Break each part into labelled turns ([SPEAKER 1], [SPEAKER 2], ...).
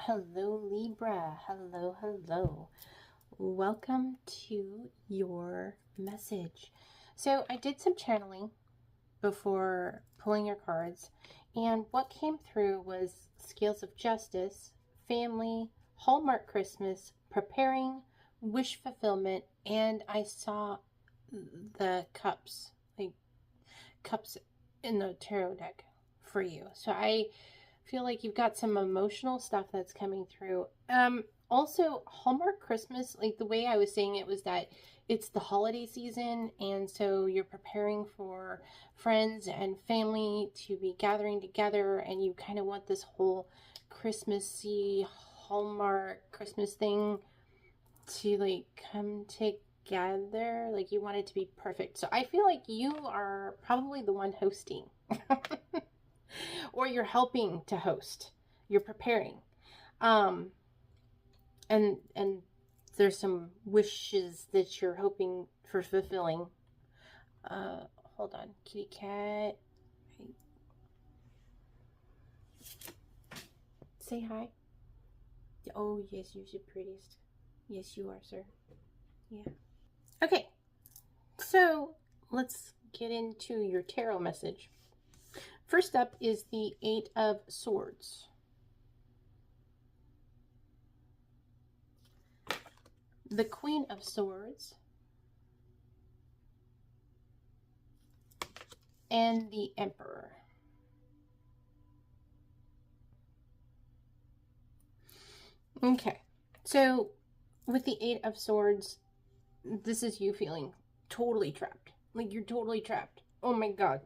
[SPEAKER 1] Hello, Libra. Hello, hello. Welcome to your message. So, I did some channeling before pulling your cards, and what came through was scales of justice, family, Hallmark Christmas, preparing, wish fulfillment, and I saw the cups, like cups in the tarot deck for you. So, I feel like you've got some emotional stuff that's coming through. Also, Hallmark Christmas, like the way I was saying it was that it's the holiday season, and so you're preparing for friends and family to be gathering together, and you kind of want this whole Christmassy Hallmark Christmas thing to like come together. Like you want it to be perfect. So I feel like you are probably the one hosting. Or you're helping to host, you're preparing, and there's some wishes that you're hoping for fulfilling. Hold on, kitty cat, say hi. Oh yes, you're the prettiest. Yes, you are, sir. Yeah. Okay, so let's get into your tarot message. First up is the Eight of Swords. The Queen of Swords. And the Emperor. Okay, so with the Eight of Swords, this is you feeling totally trapped. Like you're totally trapped. Oh my God.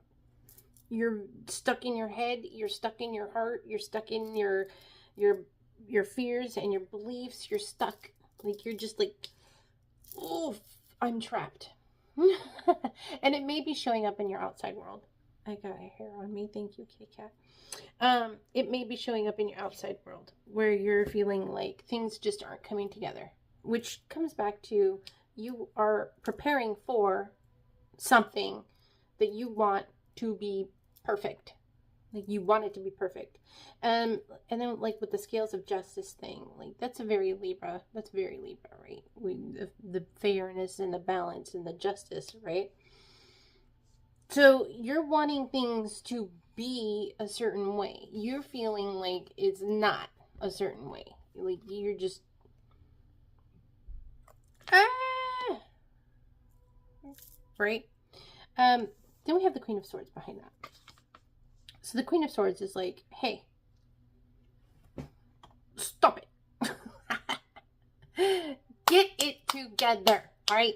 [SPEAKER 1] You're stuck in your head, you're stuck in your heart, you're stuck in your fears and your beliefs, you're stuck. Like you're just like, oh, I'm trapped. And it may be showing up in your outside world. I got a hair on me, thank you, kitty cat. It may be showing up in your outside world where you're feeling like things just aren't coming together, which comes back to you are preparing for something that you want to be perfect. Like you want it to be perfect. And then like with the scales of justice thing, like that's a very Libra. That's very Libra, right? The fairness and the balance and the justice, right? So you're wanting things to be a certain way. You're feeling like it's not a certain way. Like you're just right? Then we have the Queen of Swords behind that. So the Queen of Swords is like, hey, stop it. Get it together, all right?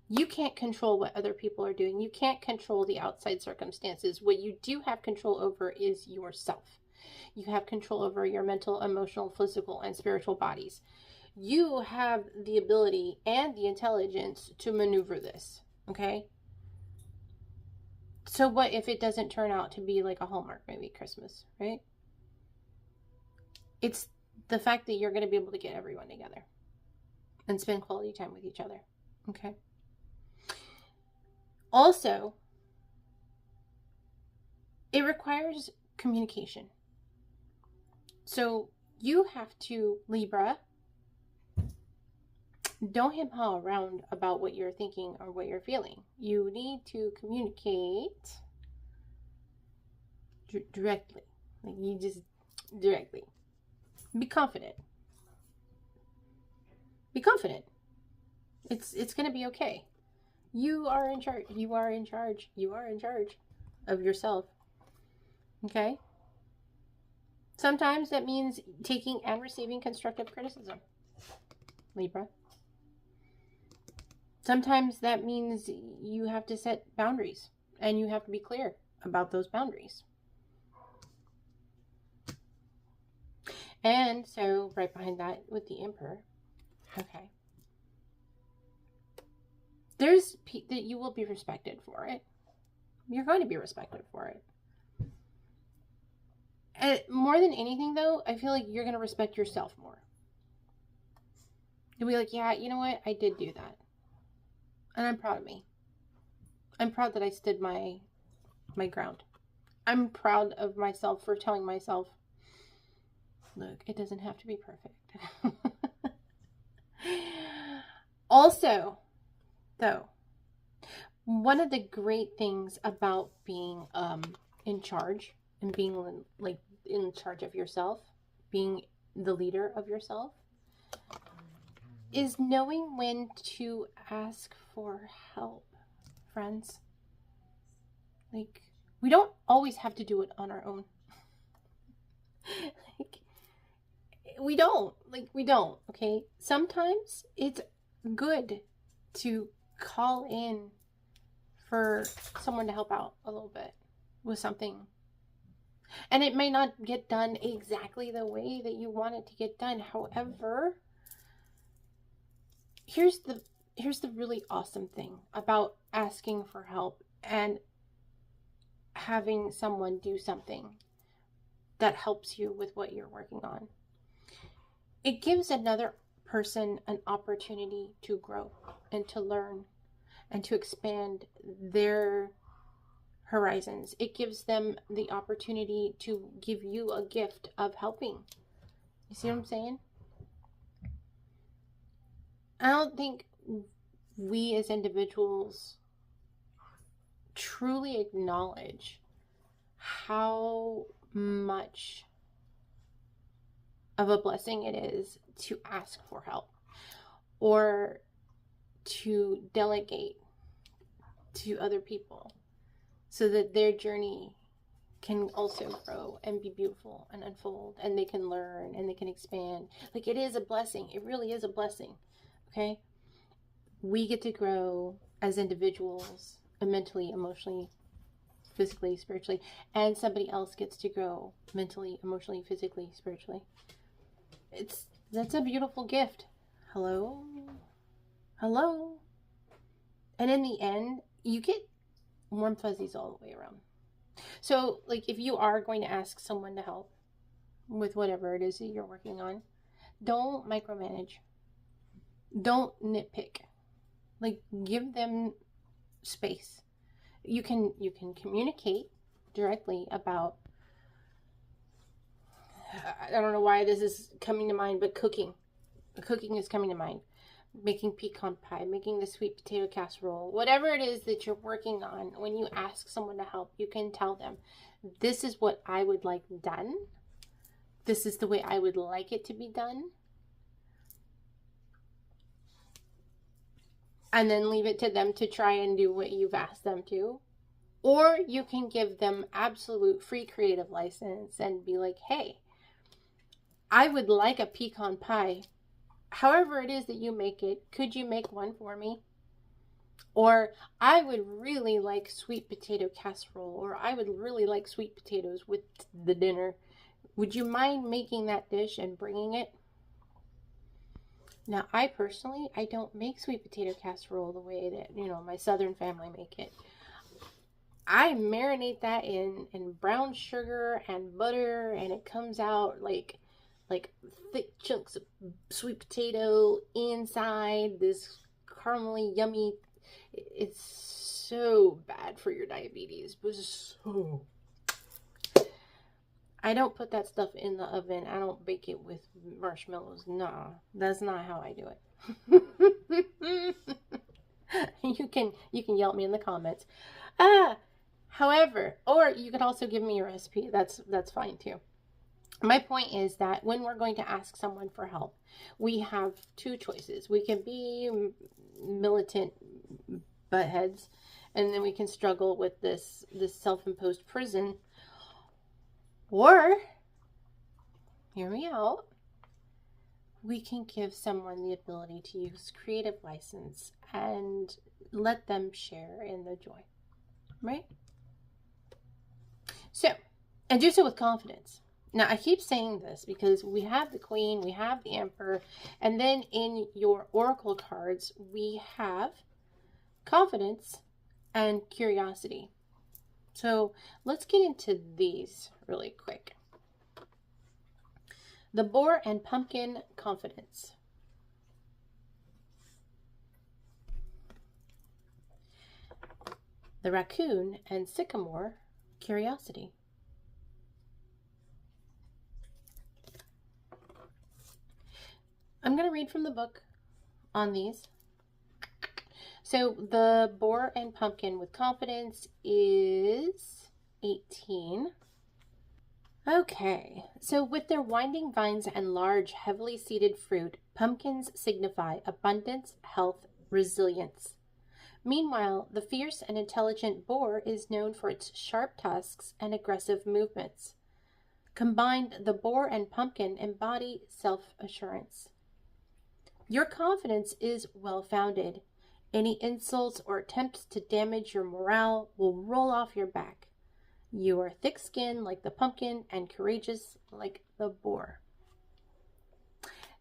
[SPEAKER 1] You can't control what other people are doing. You can't control the outside circumstances. What you do have control over is yourself. You have control over your mental, emotional, physical, and spiritual bodies. You have the ability and the intelligence to maneuver this, okay? So what if it doesn't turn out to be like a Hallmark movie Christmas, right? It's the fact that you're going to be able to get everyone together and spend quality time with each other, okay? Also, it requires communication. So you have to, Libra, don't hem-haw around about what you're thinking or what you're feeling. You need to communicate directly. Like you just directly. Be confident. Be confident. It's going to be okay. You are in charge. You are in charge. You are in charge of yourself. Okay? Sometimes that means taking and receiving constructive criticism, Libra. Sometimes that means you have to set boundaries and you have to be clear about those boundaries. And so right behind that with the Emperor, okay, there's that you will be respected for it. You're going to be respected for it. And more than anything, though, I feel like you're going to respect yourself more. You'll be like, yeah, you know what? I did do that. And I'm proud of me. I'm proud that I stood my ground. I'm proud of myself for telling myself, Look, it doesn't have to be perfect. Also, though, one of the great things about being in charge and being like in charge of yourself, being the leader of yourself, is knowing when to ask for help, friends. Like, we don't always have to do it on our own. Like, we don't, okay? Sometimes it's good to call in for someone to help out a little bit with something. And it may not get done exactly the way that you want it to get done. However, here's the really awesome thing about asking for help and having someone do something that helps you with what you're working on. It gives another person an opportunity to grow and to learn and to expand their horizons. It gives them the opportunity to give you a gift of helping. You see what I'm saying? I don't think we as individuals truly acknowledge how much of a blessing it is to ask for help or to delegate to other people so that their journey can also grow and be beautiful and unfold, and they can learn and they can expand. Like, it is a blessing. It really is a blessing. Okay? We get to grow as individuals, mentally, emotionally, physically, spiritually, and somebody else gets to grow mentally, emotionally, physically, spiritually. That's a beautiful gift. Hello? And in the end, you get warm fuzzies all the way around. So, like, if you are going to ask someone to help with whatever it is that you're working on, don't micromanage. Don't nitpick. Like, give them space. You can communicate directly about, I don't know why this is coming to mind, but cooking is coming to mind. Making pecan pie, making the sweet potato casserole, whatever it is that you're working on. When you ask someone to help, you can tell them, this is what I would like done. This is the way I would like it to be done. And then leave it to them to try and do what you've asked them to. Or you can give them absolute free creative license and be like, hey, I would like a pecan pie. However it is that you make it, could you make one for me? Or I would really like sweet potato casserole, or I would really like sweet potatoes with the dinner. Would you mind making that dish and bringing it? Now, I personally, I don't make sweet potato casserole the way that, my Southern family make it. I marinate that in brown sugar and butter, and it comes out like thick chunks of sweet potato inside this caramely yummy. It's so bad for your diabetes, but so. I don't put that stuff in the oven. I don't bake it with marshmallows. No, that's not how I do it. You can yell at me in the comments. However, or you could also give me a recipe. That's fine too. My point is that when we're going to ask someone for help, we have two choices. We can be militant buttheads, and then we can struggle with this self-imposed prison. Or, hear me out, we can give someone the ability to use creative license and let them share in the joy, right? So, and do so with confidence. Now, I keep saying this because we have the Queen, we have the Emperor, and then in your oracle cards, we have confidence and curiosity. So let's get into these really quick. The Boar and Pumpkin, confidence. The Raccoon and Sycamore, curiosity. I'm going to read from the book on these. So the boar and pumpkin with confidence is 18. Okay, so with their winding vines and large, heavily seeded fruit, pumpkins signify abundance, health, resilience. Meanwhile, the fierce and intelligent boar is known for its sharp tusks and aggressive movements. Combined, the boar and pumpkin embody self-assurance. Your confidence is well-founded. Any insults or attempts to damage your morale will roll off your back. You are thick-skinned like the pumpkin and courageous like the boar.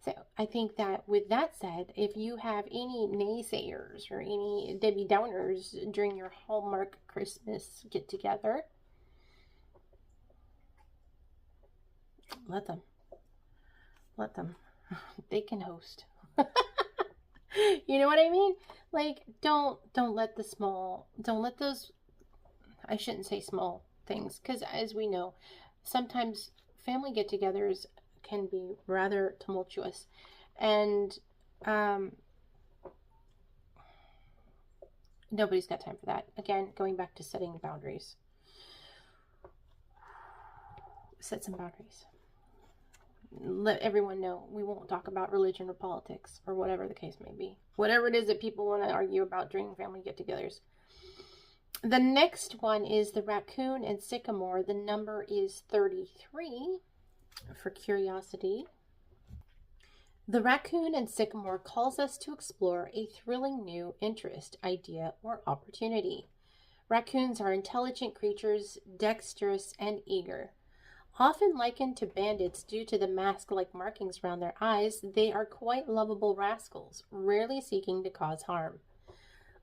[SPEAKER 1] So I think that with that said, if you have any naysayers or any Debbie Downers during your Hallmark Christmas get-together, let them. They can host. You know what I mean? Like, don't let those, I shouldn't say small things, because as we know, sometimes family get-togethers can be rather tumultuous, and nobody's got time for that. Again, going back to setting boundaries. Set some boundaries. Let everyone know we won't talk about religion or politics or whatever the case may be. Whatever it is that people want to argue about during family get-togethers. The next one is the raccoon and sycamore. The number is 33 for curiosity. The raccoon and sycamore calls us to explore a thrilling new interest, idea, or opportunity. Raccoons are intelligent creatures, dexterous and eager. Often likened to bandits due to the mask-like markings around their eyes, they are quite lovable rascals, rarely seeking to cause harm.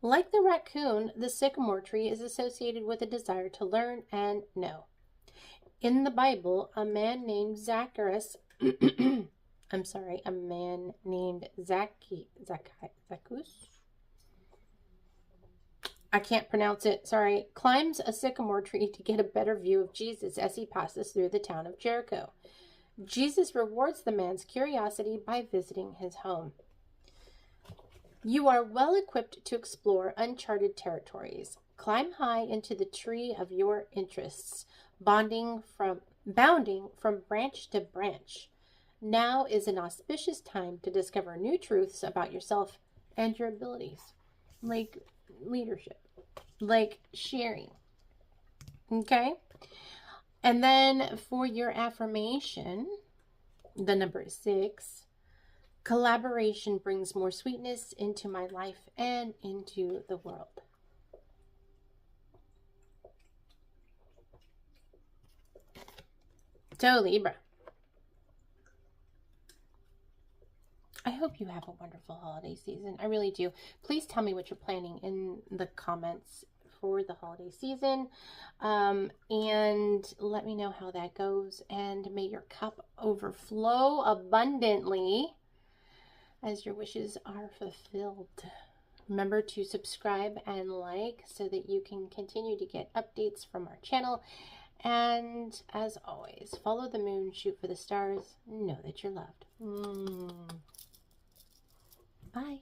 [SPEAKER 1] Like the raccoon, the sycamore tree is associated with a desire to learn and know. In the Bible, a man named Zacchaeus, a man named Zacchaeus, I can't pronounce it, sorry, climbs a sycamore tree to get a better view of Jesus as he passes through the town of Jericho. Jesus rewards the man's curiosity by visiting his home. You are well equipped to explore uncharted territories. Climb high into the tree of your interests, bounding from branch to branch. Now is an auspicious time to discover new truths about yourself and your abilities, like leadership, like sharing. Okay? And then for your affirmation, the number is 6. Collaboration brings more sweetness into my life and into the world. So, Libra, I hope you have a wonderful holiday season. I really do. Please tell me what you're planning in the comments for the holiday season, and let me know how that goes, and may your cup overflow abundantly as your wishes are fulfilled. Remember to subscribe and like so that you can continue to get updates from our channel. And as always, follow the moon, shoot for the stars, know that you're loved. Bye.